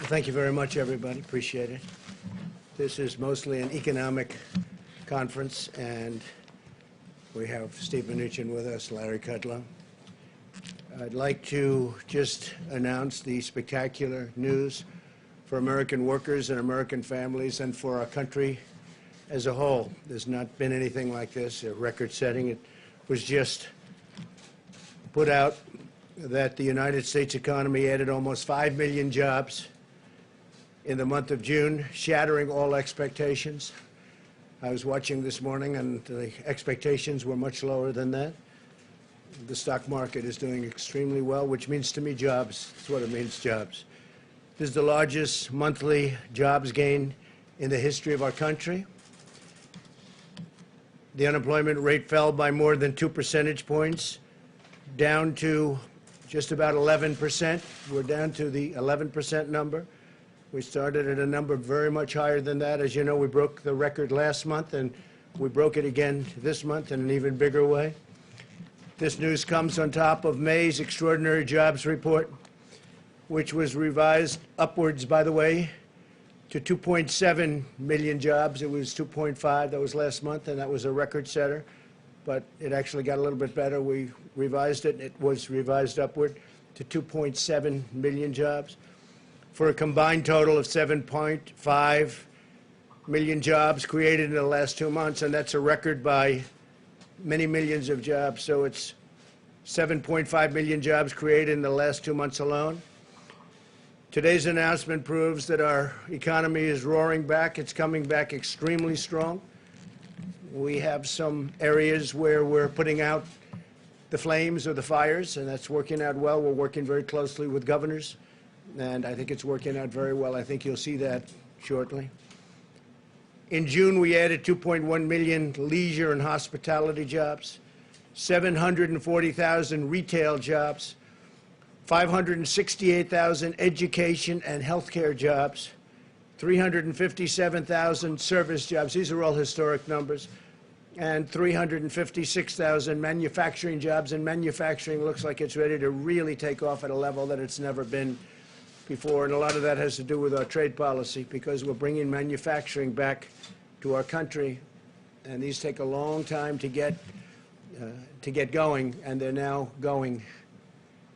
Thank you very much, everybody. Appreciate it. This is mostly an economic conference, and we have Steve Mnuchin with us, Larry Kudlow. I'd like to just announce the spectacular news for American workers and American families and for our country as a whole. There's not been anything like this, a record-setting. It was just put out that the United States economy added almost 5 million jobs in the month of June, shattering all expectations. I was watching this morning, and the expectations were much lower than that. The stock market is doing extremely well, which means to me jobs. That's what it means, jobs. This is the largest monthly jobs gain in the history of our country. The unemployment rate fell by more than 2 percentage points, down to just about 11%. We're down to the 11% number. We started at a number very much higher than that. As you know, we broke the record last month, and we broke it again this month in an even bigger way. This news comes on top of May's extraordinary jobs report, which was revised upwards, by the way, to 2.7 million jobs. It was 2.5, that was last month, and that was a record setter. But it actually got a little bit better. We revised it. It was revised upward to 2.7 million jobs, for a combined total of 7.5 million jobs created in the last 2 months, and that's a record by many millions of jobs. So it's 7.5 million jobs created in the last 2 months alone. Today's announcement proves that our economy is roaring back. It's coming back extremely strong. We have some areas where we're putting out the flames or the fires, and that's working out well. We're working very closely with governors, and I think it's working out very well. I think you'll see that shortly. In June, we added 2.1 million leisure and hospitality jobs, 740,000 retail jobs, 568,000 education and healthcare jobs, 357,000 service jobs. These are all historic numbers. And 356,000 manufacturing jobs. And manufacturing looks like it's ready to really take off at a level that it's never been before, and a lot of that has to do with our trade policy, because we're bringing manufacturing back to our country, and these take a long time to get going, and they're now going.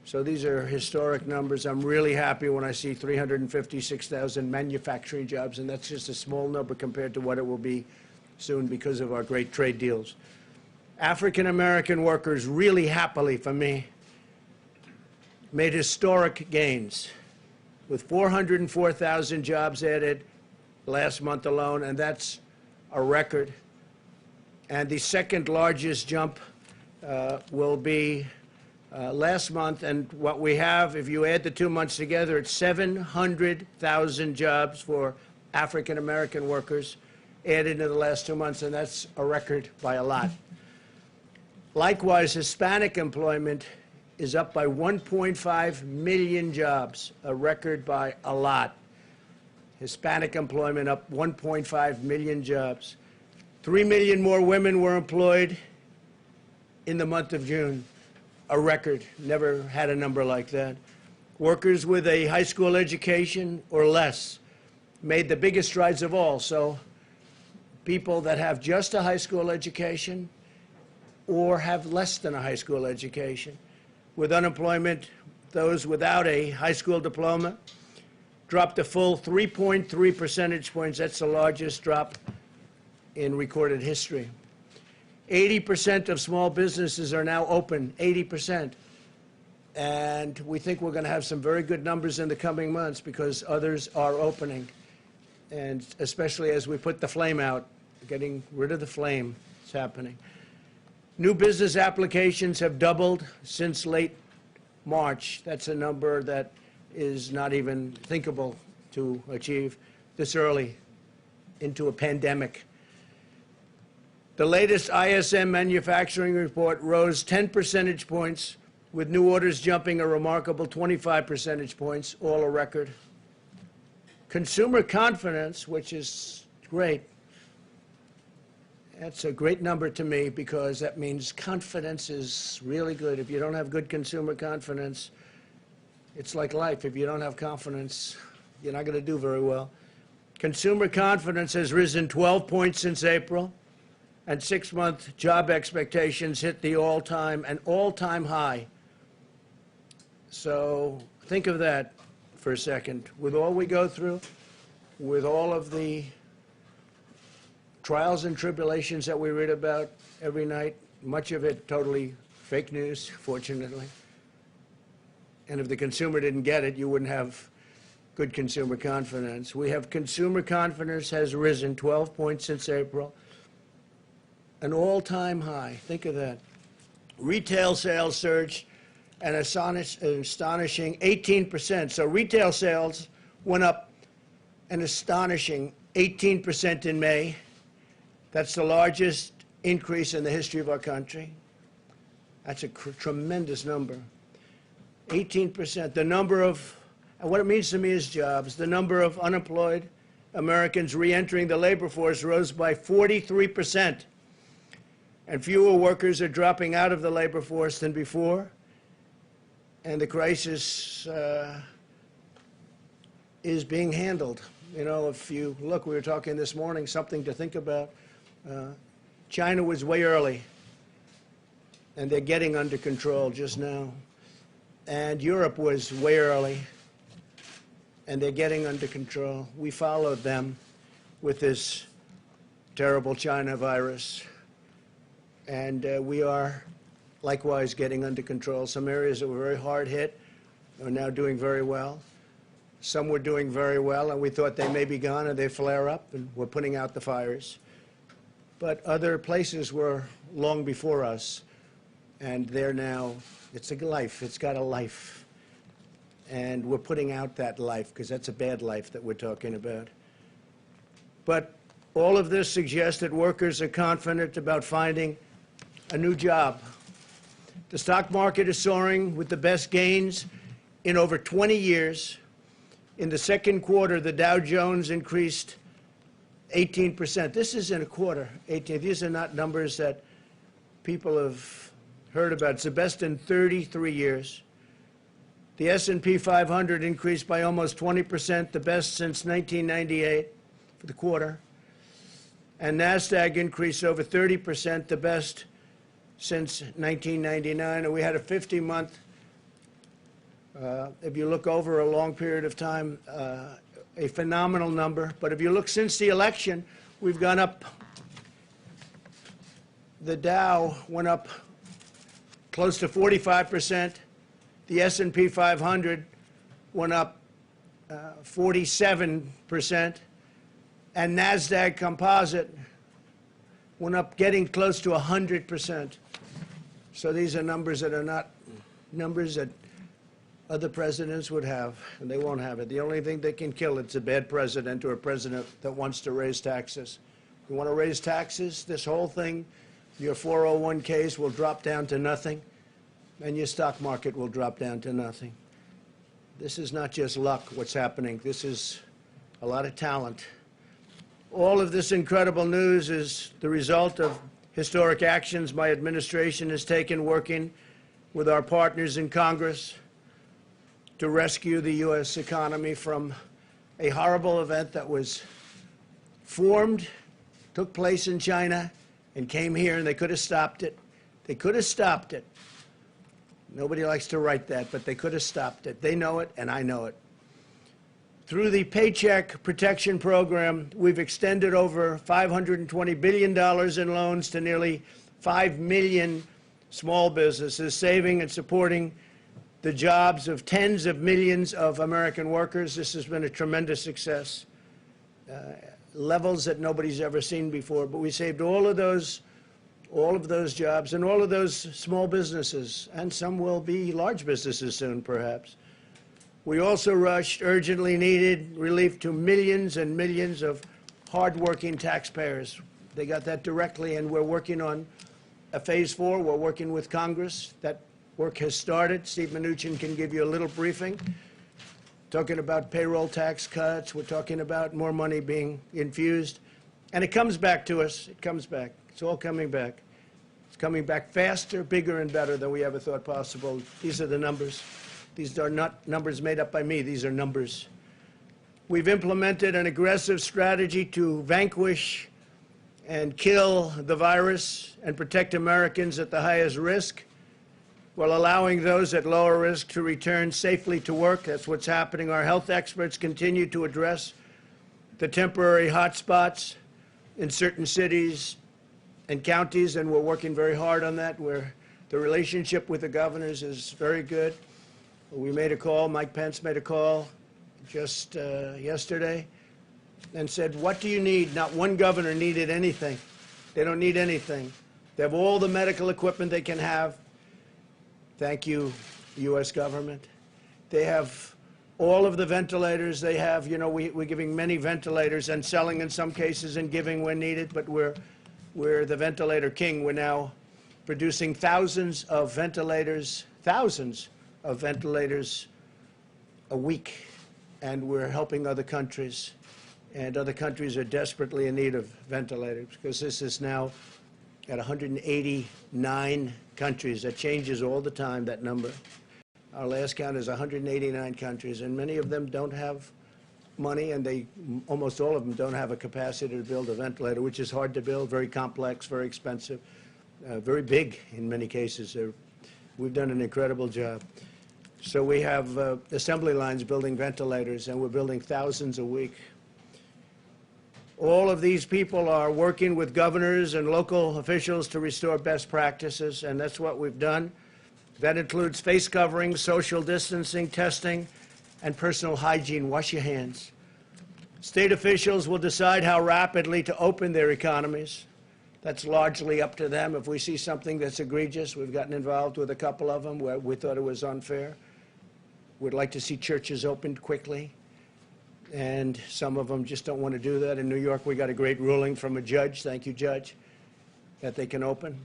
So these are historic numbers. I'm really happy when I see 356,000 manufacturing jobs, and that's just a small number compared to what it will be soon because of our great trade deals. African-American workers, really happily for me, made historic gains, with 404,000 jobs added last month alone, and that's a record. And the second largest jump will be last month, and what we have, if you add the 2 months together, it's 700,000 jobs for African-American workers added in the last 2 months, and that's a record by a lot. Likewise, Hispanic employment is up by 1.5 million jobs, a record by a lot. Hispanic employment up 1.5 million jobs. 3 million more women were employed in the month of June, a record. Never had a number like that. Workers with a high school education or less made the biggest strides of all. So people that have just a high school education or have less than a high school education. With unemployment, those without a high school diploma dropped a full 3.3 percentage points. That's the largest drop in recorded history. 80% of small businesses are now open, 80%. And we think we're going to have some very good numbers in the coming months because others are opening. And especially as we put the flame out, getting rid of the flame, it's happening. New business applications have doubled since late March. That's a number that is not even thinkable to achieve this early into a pandemic. The latest ISM manufacturing report rose 10 percentage points, with new orders jumping a remarkable 25 percentage points, all a record. Consumer confidence, which is great, that's a great number to me because that means confidence is really good. If you don't have good consumer confidence, it's like life. If you don't have confidence, you're not going to do very well. Consumer confidence has risen 12 points since April, and 6-month job expectations hit an all-time high. So think of that for a second. With all we go through, with all of the trials and tribulations that we read about every night, much of it totally fake news, fortunately. And if the consumer didn't get it, you wouldn't have good consumer confidence. We have consumer confidence has risen 12 points since April, an all-time high. Think of that. Retail sales surged an astonishing 18%. So retail sales went up an astonishing 18% in May. That's the largest increase in the history of our country. That's a tremendous number. 18%. The number of, and what it means to me is jobs. The number of unemployed Americans re-entering the labor force rose by 43%. And fewer workers are dropping out of the labor force than before. And the crisis is being handled. You know, if you look, we were talking this morning, something to think about. China was way early, and they're getting under control just now. And Europe was way early, and they're getting under control. We followed them with this terrible China virus, and we are likewise getting under control. Some areas that were very hard hit are now doing very well. Some were doing very well, and we thought they may be gone, and they flare up, and we're putting out the fires. But other places were long before us, and they're now, it's a life, it's got a life. And we're putting out that life, because that's a bad life that we're talking about. But all of this suggests that workers are confident about finding a new job. The stock market is soaring with the best gains in over 20 years. In the second quarter, the Dow Jones increased 18%. This is in a quarter, 18. These are not numbers that people have heard about. It's the best in 33 years. The S&P 500 increased by almost 20%, the best since 1998 for the quarter. And NASDAQ increased over 30%, the best since 1999. And we had a 50-month, if you look over a long period of time, a phenomenal number. But if you look since the election, we've gone up. The Dow went up close to 45%. The S&P 500 went up 47%. And NASDAQ Composite went up getting close to 100%. So these are numbers that are not numbers that other presidents would have, and they won't have it. The only thing that can kill it's a bad president or a president that wants to raise taxes. You want to raise taxes, this whole thing, your 401ks will drop down to nothing, and your stock market will drop down to nothing. This is not just luck, what's happening. This is a lot of talent. All of this incredible news is the result of historic actions my administration has taken working with our partners in Congress to rescue the U.S. economy from a horrible event that was formed, took place in China, and came here, and they could have stopped it. They could have stopped it. Nobody likes to write that, but they could have stopped it. They know it, and I know it. Through the Paycheck Protection Program, we've extended over $520 billion in loans to nearly 5 million small businesses, saving and supporting the jobs of tens of millions of American workers. This has been a tremendous success, levels that nobody's ever seen before. But we saved all of those jobs and all of those small businesses, and some will be large businesses soon, perhaps. We also rushed urgently needed relief to millions and millions of hardworking taxpayers. They got that directly, and we're working on a phase 4. We're working with Congress. That work has started. Steve Mnuchin can give you a little briefing. Talking about payroll tax cuts. We're talking about more money being infused. And it comes back to us. It comes back. It's all coming back. It's coming back faster, bigger, and better than we ever thought possible. These are the numbers. These are not numbers made up by me. These are numbers. We've implemented an aggressive strategy to vanquish and kill the virus and protect Americans at the highest risk, while allowing those at lower risk to return safely to work. That's what's happening. Our health experts continue to address the temporary hotspots in certain cities and counties, and we're working very hard on that, where the relationship with the governors is very good. We made a call, Mike Pence made a call just yesterday and said, what do you need? Not one governor needed anything. They don't need anything. They have all the medical equipment they can have. Thank you, U.S. government. They have all of the ventilators they have. You know, we're giving many ventilators and selling in some cases and giving when needed, but we're the ventilator king. We're now producing thousands of ventilators a week, and we're helping other countries. And other countries are desperately in need of ventilators, because this is now at 189 countries. That changes all the time, that number. Our last count is 189 countries, and many of them don't have money, and almost all of them don't have a capacity to build a ventilator, which is hard to build, very complex, very expensive, very big in many cases. We've done an incredible job. So we have assembly lines building ventilators, and we're building thousands a week. All of these people are working with governors and local officials to restore best practices, and that's what we've done. That includes face coverings, social distancing, testing, and personal hygiene. Wash your hands. State officials will decide how rapidly to open their economies. That's largely up to them. If we see something that's egregious, we've gotten involved with a couple of them where we thought it was unfair. We'd like to see churches opened quickly, and some of them just don't want to do that. In New York, we got a great ruling from a judge, thank you, Judge, that they can open.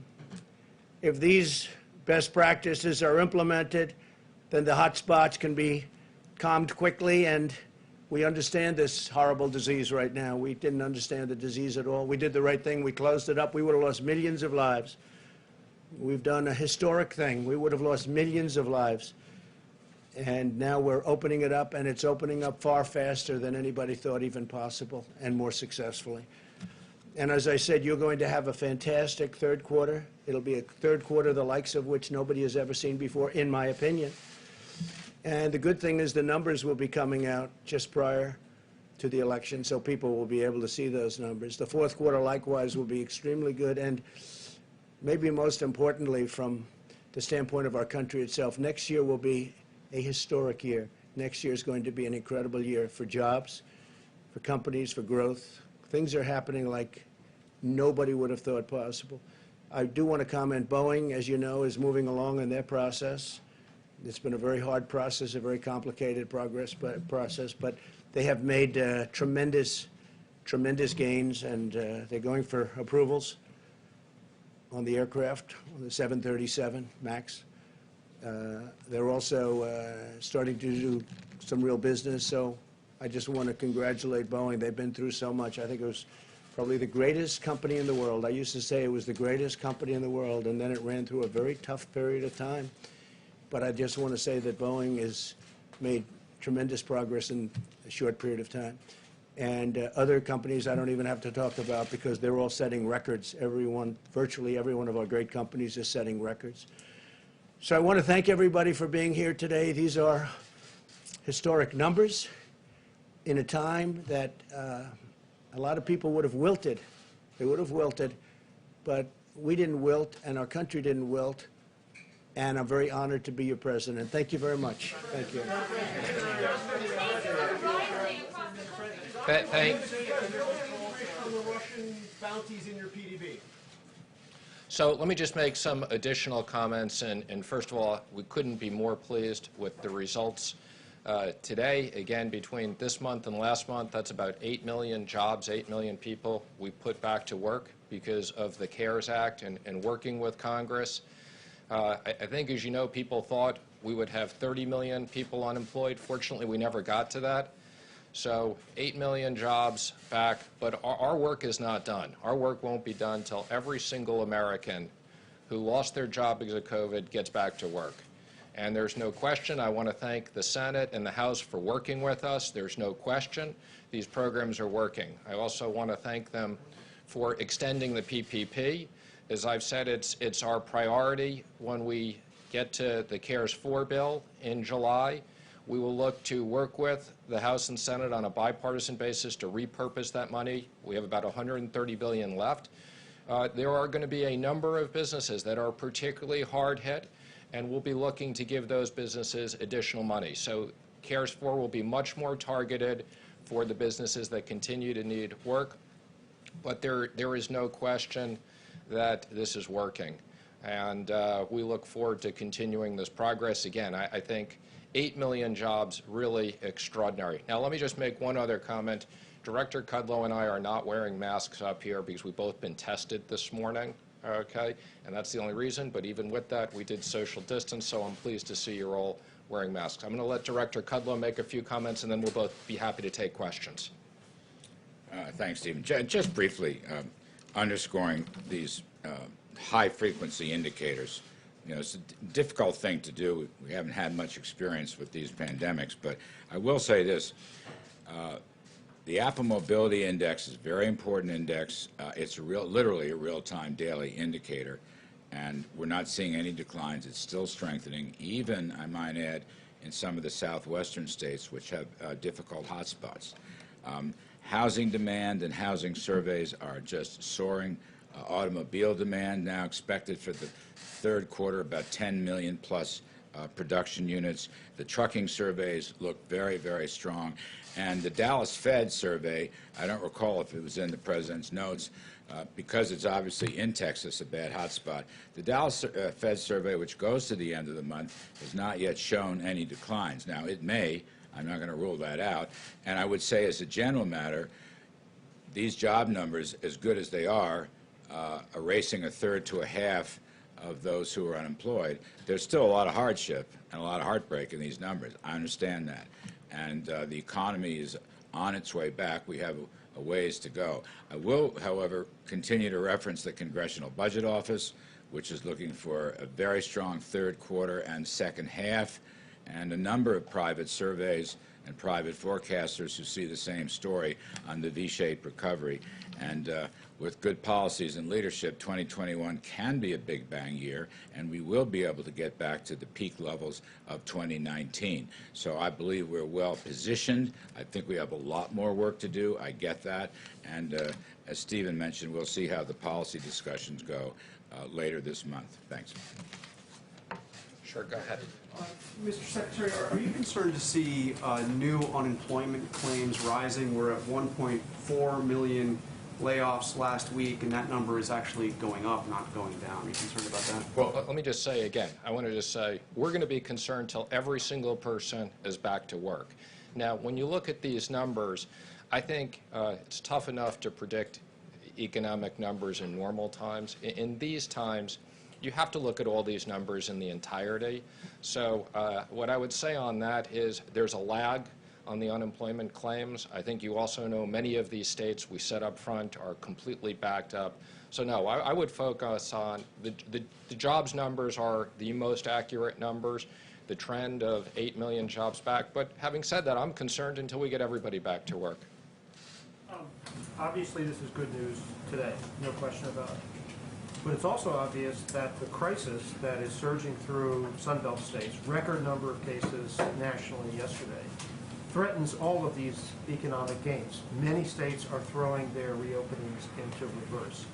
If these best practices are implemented, then the hot spots can be calmed quickly, and we understand this horrible disease right now. We didn't understand the disease at all. We did the right thing. We closed it up. We would have lost millions of lives. We've done a historic thing. We would have lost millions of lives. And now we're opening it up, and it's opening up far faster than anybody thought even possible, and more successfully. And as I said, you're going to have a fantastic third quarter. It'll be a third quarter the likes of which nobody has ever seen before, in my opinion. And the good thing is the numbers will be coming out just prior to the election, so people will be able to see those numbers. The fourth quarter, likewise, will be extremely good, and maybe most importantly, from the standpoint of our country itself, next year will be a historic year. Next year is going to be an incredible year for jobs, for companies, for growth. Things are happening like nobody would have thought possible. I do want to comment, Boeing, as you know, is moving along in their process. It's been a very hard process, a very complicated process, but they have made tremendous gains, and they're going for approvals on the aircraft, on the 737 MAX. They're also starting to do some real business, so I just want to congratulate Boeing. They've been through so much. I think it was probably the greatest company in the world. I used to say it was the greatest company in the world, and then it ran through a very tough period of time. But I just want to say that Boeing has made tremendous progress in a short period of time. And other companies I don't even have to talk about, because they're all setting records. Virtually every one of our great companies is setting records. So I want to thank everybody for being here today. These are historic numbers in a time that a lot of people would have wilted. They would have wilted, but we didn't wilt, and our country didn't wilt. And I'm very honored to be your president. Thank you very much. Thank you. Bounties in your PDB. So let me just make some additional comments. And first of all, we couldn't be more pleased with the results today. Again, between this month and last month, that's about 8 million jobs, 8 million people we put back to work because of the CARES Act and working with Congress. I think, as you know, people thought we would have 30 million people unemployed. Fortunately, we never got to that. So 8 million jobs back, but our work is not done. Our work won't be done until every single American who lost their job because of COVID gets back to work. And there's no question, I want to thank the Senate and the House for working with us. There's no question these programs are working. I also want to thank them for extending the PPP. As I've said, it's our priority when we get to the CARES 4 bill in July. We will look to work with the House and Senate on a bipartisan basis to repurpose that money. We have about $130 billion left. There are going to be a number of businesses that are particularly hard hit, and we'll be looking to give those businesses additional money. So CARES 4 will be much more targeted for the businesses that continue to need work, but there is no question that this is working. And we look forward to continuing this progress. Again, I think 8 million jobs, really extraordinary. Now, let me just make one other comment. Director Kudlow and I are not wearing masks up here because we've both been tested this morning, okay? And that's the only reason, but even with that, we did social distance, so I'm pleased to see you're all wearing masks. I'm going to let Director Kudlow make a few comments, and then we'll both be happy to take questions. Thanks, Stephen. Just briefly, underscoring these high-frequency indicators. You know, it's a difficult thing to do. We haven't had much experience with these pandemics, but I will say this. The Apple Mobility Index is a very important index. It's literally a real-time daily indicator, and we're not seeing any declines. It's still strengthening, even, I might add, in some of the southwestern states, which have difficult hotspots. Housing demand and housing surveys are just soaring. Automobile demand now expected for the third quarter, about 10 million plus production units. The trucking surveys look very, very strong. And the Dallas Fed survey, I don't recall if it was in the President's notes, because it's obviously in Texas, a bad hotspot. The Dallas Fed survey, which goes to the end of the month, has not yet shown any declines. Now, it may. I'm not going to rule that out. And I would say, as a general matter, these job numbers, as good as they are, erasing a third to a half of those who are unemployed, there's still a lot of hardship and a lot of heartbreak in these numbers. I understand that. And the economy is on its way back. We have a ways to go. I will, however, continue to reference the Congressional Budget Office, which is looking for a very strong third quarter and second half, and a number of private surveys and private forecasters who see the same story on the V-shaped recovery. And with good policies and leadership, 2021 can be a big bang year, and we will be able to get back to the peak levels of 2019. So I believe we're well positioned. I think we have a lot more work to do. I get that. And as Stephen mentioned, we'll see how the policy discussions go later this month. Thanks. Sure, go ahead. Mr. Secretary, are you concerned to see new unemployment claims rising? We're at 1.4 million layoffs last week, and that number is actually going up, not going down. Are you concerned about that? Well, let me just say again, I want to just say, we're going to be concerned till every single person is back to work. Now, when you look at these numbers, I think it's tough enough to predict economic numbers in normal times. In these times, you have to look at all these numbers in the entirety. So what I would say on that is there's a lag on the unemployment claims. I think you also know many of these states we said up front are completely backed up. So no, I would focus on the jobs numbers are the most accurate numbers, the trend of 8 million jobs back. But having said that, I'm concerned until we get everybody back to work. Obviously, this is good news today, no question about it. But it's also obvious that the crisis that is surging through Sunbelt states, record number of cases nationally yesterday, threatens all of these economic gains. Many states are throwing their reopenings into reverse.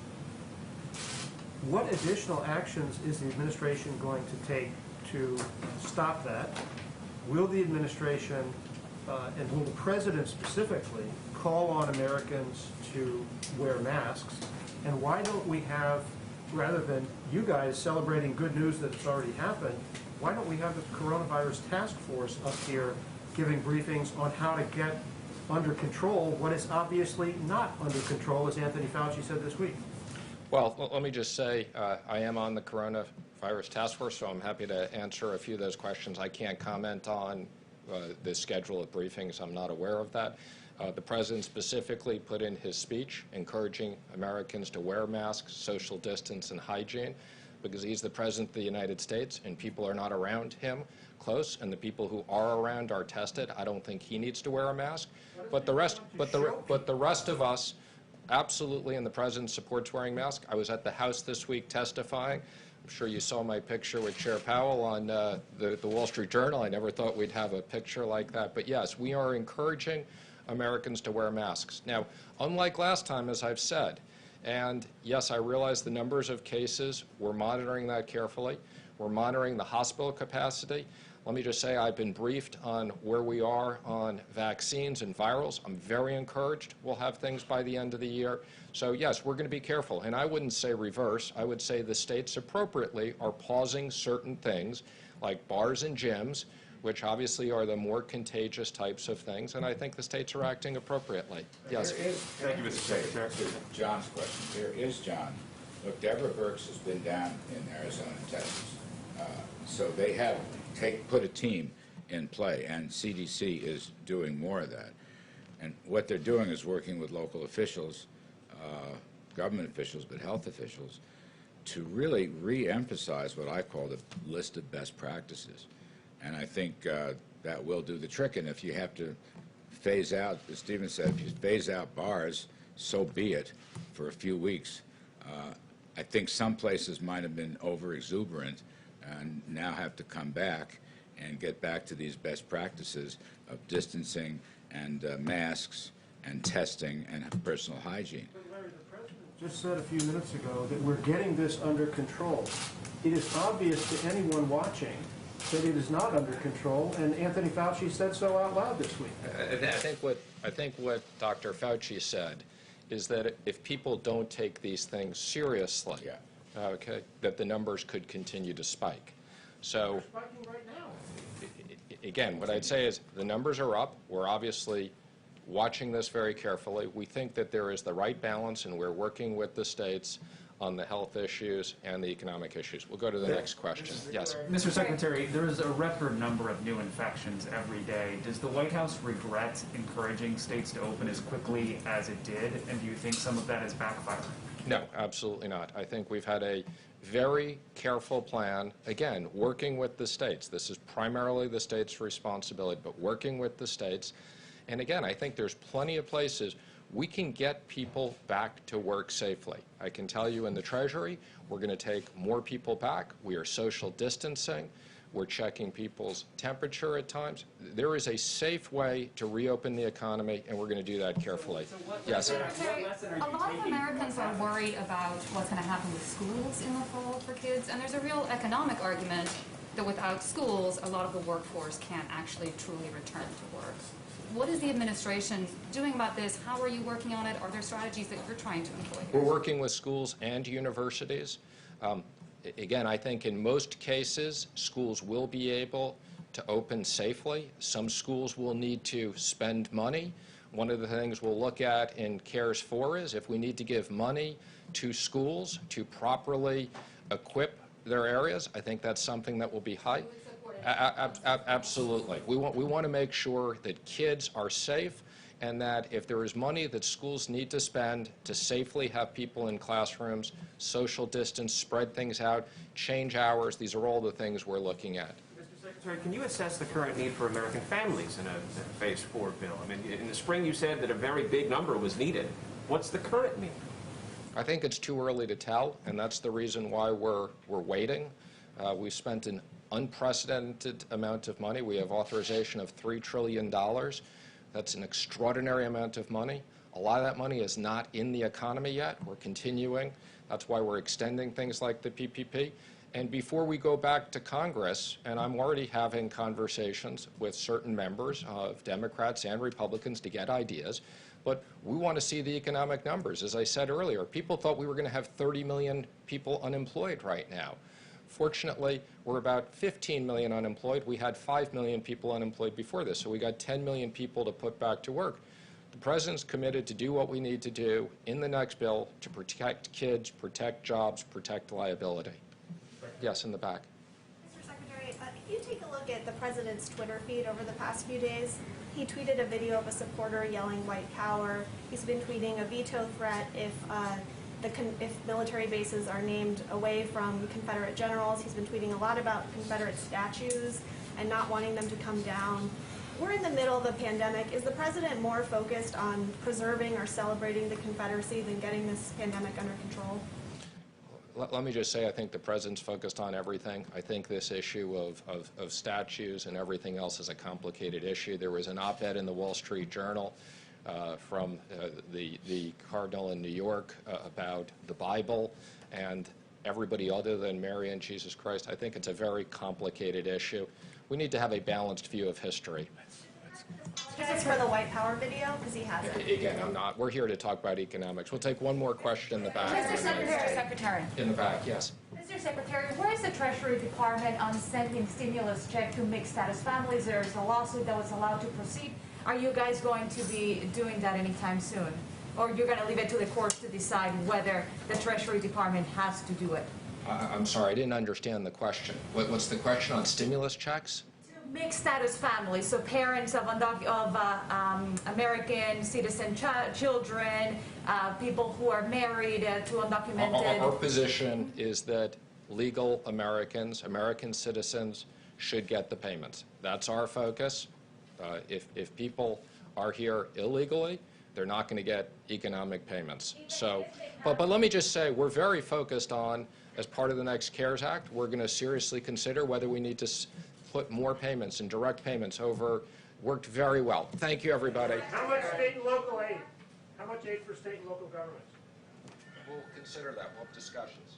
What additional actions is the administration going to take to stop that? Will the administration, and will the president specifically, call on Americans to wear masks? And why don't we have, rather than you guys celebrating good news that it's already happened, why don't we have the coronavirus task force up here giving briefings on how to get under control what is obviously not under control, as Anthony Fauci said this week? Well, let me just say I am on the coronavirus task force, so I'm happy to answer a few of those questions. I can't comment on the schedule of briefings. I'm not aware of that. The president specifically put in his speech encouraging Americans to wear masks, social distance, and hygiene. because he's the President of the United States and people are not around him close, and the people who are around are tested. I don't think he needs to wear a mask. But the rest of us, absolutely, and the President supports wearing masks. I was at the House this week testifying. I'm sure you saw my picture with Chair Powell on the Wall Street Journal. I never thought we'd have a picture like that. But yes, we are encouraging Americans to wear masks. Now, unlike last time, as I've said, and yes, I realize the numbers of cases, we're monitoring that carefully. We're monitoring the hospital capacity. Let me just say I've been briefed on where we are on vaccines and virals. I'm very encouraged we'll have things by the end of the year. So yes, we're going to be careful. And I wouldn't say reverse. I would say the states appropriately are pausing certain things like bars and gyms, which obviously are the more contagious types of things. And I think the states are acting appropriately. Yes. Thank you, Mr. Secretary. To John's question, there is John. Look, Deborah Birx has been down in Arizona and Texas. So they have put a team in play, and CDC is doing more of that. And what they're doing is working with local officials, government officials, but health officials, to really re-emphasize what I call the list of best practices. And I think that will do the trick. And if you have to phase out, as Stephen said, if you phase out bars, so be it for a few weeks. I think some places might have been over-exuberant and now have to come back and get back to these best practices of distancing and masks and testing and personal hygiene. But Larry, the President just said a few minutes ago that we're getting this under control. It is obvious to anyone watching that it is not under control, and Anthony Fauci said so out loud this week. I think what Dr. Fauci said is that if people don't take these things seriously, okay, that the numbers could continue to spike. So, They're spiking right now. again, what I'd say is the numbers are up. We're obviously watching this very carefully. We think that there is the right balance, and we're working with the states on the health issues and the economic issues. We'll go to the next question. Yes. Mr. Secretary, there is a record number of new infections every day. Does the White House regret encouraging states to open as quickly as it did? And do you think some of that is backfiring? No, absolutely not. I think we've had a very careful plan, again, working with the states. This is primarily the states' responsibility, but working with the states. And again, I think there's plenty of places we can get people back to work safely. I can tell you in the Treasury, we're going to take more people back. We are social distancing. We're checking people's temperature at times. There is a safe way to reopen the economy, and we're going to do that carefully. Yes. Secretary, a lot of Americans are worried about what's going to happen with schools in the fall for kids, and there's a real economic argument that without schools, a lot of the workforce can't actually truly return to work. What is the administration doing about this? How are you working on it? Are there strategies that you're trying to employ? We're working with schools and universities. Again, I think in most cases, schools will be able to open safely. Some schools will need to spend money. One of the things we'll look at in CARES 4 is if we need to give money to schools to properly equip their areas, I think that's something that will be high. Absolutely. We want to make sure that kids are safe, and that if there is money that schools need to spend to safely have people in classrooms, social distance, spread things out, change hours, these are all the things we're looking at. Mr. Secretary, can you assess the current need for American families in a Phase 4 bill? I mean, in the spring you said that a very big number was needed. What's the current need? I think it's too early to tell, and that's the reason why we're waiting. We've spent an unprecedented amount of money. We have authorization of $3 trillion. That's an extraordinary amount of money. A lot of that money is not in the economy yet. We're continuing. That's why we're extending things like the PPP. And before we go back to Congress, and I'm already having conversations with certain members of Democrats and Republicans to get ideas, but we want to see the economic numbers. As I said earlier, people thought we were going to have 30 million people unemployed right now. Fortunately, we're about 15 million unemployed. We had 5 million people unemployed before this, so we got 10 million people to put back to work. The President's committed to do what we need to do in the next bill to protect kids, protect jobs, protect liability. Yes, in the back. Mr. Secretary, if you take a look at the President's Twitter feed over the past few days, he tweeted a video of a supporter yelling white power. He's been tweeting a veto threat if if military bases are named away from Confederate generals. He's been tweeting a lot about Confederate statues and not wanting them to come down. We're in the middle of a pandemic. Is the president more focused on preserving or celebrating the Confederacy than getting this pandemic under control? Let me just say, I think the president's focused on everything. I think this issue of statues and everything else is a complicated issue. There was an op-ed in the Wall Street Journal from the cardinal in New York about the Bible and everybody other than Mary and Jesus Christ. I think it's a very complicated issue. We need to have a balanced view of history. This is for the white power video, because he has it. Again, I'm not. We're here to talk about economics. We'll take one more question in the back. Mr. Secretary. In the back, yes. Mr. Secretary, where is the Treasury Department on sending stimulus check to mixed status families? There's a lawsuit that was allowed to proceed. Are you guys going to be doing that anytime soon? Or you're going to leave it to the courts to decide whether the Treasury Department has to do it? I'm sorry, I didn't understand the question. What's the question on stimulus checks? Mixed status families, so parents of American citizen children, people who are married to undocumented. Our position is that legal Americans, American citizens, should get the payments. That's our focus. If people are here illegally, they're not going to get economic payments. So, but let me just say, we're very focused on, as part of the next CARES Act, we're going to seriously consider whether we need to put more payments and direct payments over. Worked very well. Thank you, everybody. How much state and local aid? How much aid for state and local governments? We'll consider that. We'll have discussions.